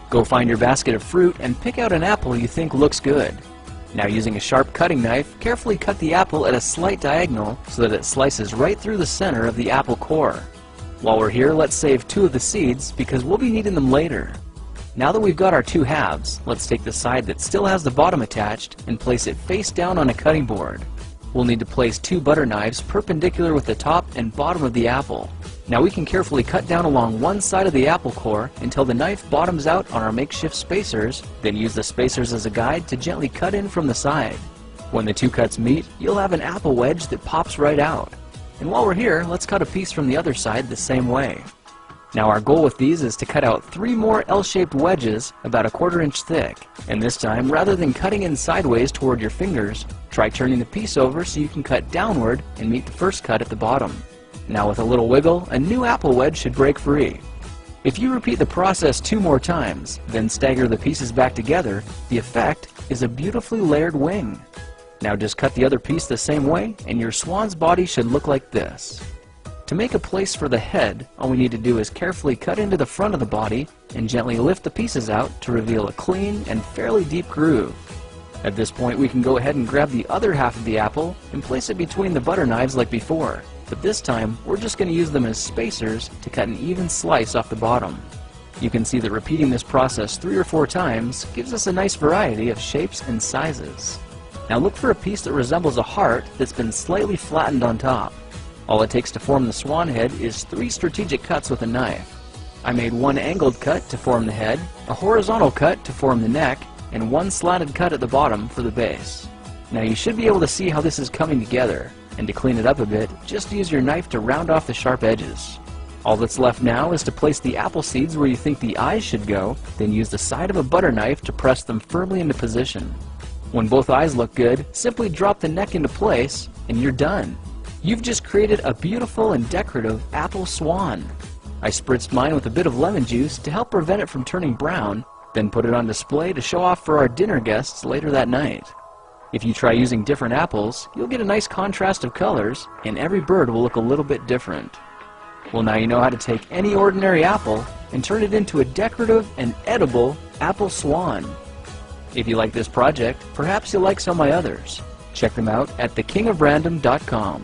Go find your basket of fruit and pick out an apple you think looks good. Now, using a sharp cutting knife, carefully cut the apple at a slight diagonal so that it slices right through the center of the apple core. While we're here, let's save 2 of the seeds because we'll be needing them later. Now that we've got our 2 halves, let's take the side that still has the bottom attached and place it face down on a cutting board. We'll need to place 2 butter knives perpendicular with the top and bottom of the apple. Now we can carefully cut down along one side of the apple core until the knife bottoms out on our makeshift spacers, then use the spacers as a guide to gently cut in from the side. When the 2 cuts meet, you'll have an apple wedge that pops right out. And while we're here, let's cut a piece from the other side the same way. Now our goal with these is to cut out 3 more L-shaped wedges about a 1/4 inch thick. And this time, rather than cutting in sideways toward your fingers, try turning the piece over so you can cut downward and meet the first cut at the bottom. Now with a little wiggle, a new apple wedge should break free. If you repeat the process 2 more times, then stagger the pieces back together, the effect is a beautifully layered wing. Now just cut the other piece the same way and your swan's body should look like this. To make a place for the head, all we need to do is carefully cut into the front of the body and gently lift the pieces out to reveal a clean and fairly deep groove. At this point, we can go ahead and grab the other half of the apple and place it between the butter knives like before. But this time, we're just going to use them as spacers to cut an even slice off the bottom. You can see that repeating this process 3 or 4 times gives us a nice variety of shapes and sizes. Now look for a piece that resembles a heart that's been slightly flattened on top. All it takes to form the swan head is 3 strategic cuts with a knife. I made 1 angled cut to form the head, a horizontal cut to form the neck, and 1 slanted cut at the bottom for the base. Now you should be able to see how this is coming together, and to clean it up a bit, just use your knife to round off the sharp edges. All that's left now is to place the apple seeds where you think the eyes should go, then use the side of a butter knife to press them firmly into position. When both eyes look good, simply drop the neck into place, and you're done. You've just created a beautiful and decorative apple swan. I spritzed mine with a bit of lemon juice to help prevent it from turning brown, then put it on display to show off for our dinner guests later that night. If you try using different apples, you'll get a nice contrast of colors, and every bird will look a little bit different. Well, now you know how to take any ordinary apple and turn it into a decorative and edible apple swan. If you like this project, perhaps you'll like some of my others. Check them out at thekingofrandom.com.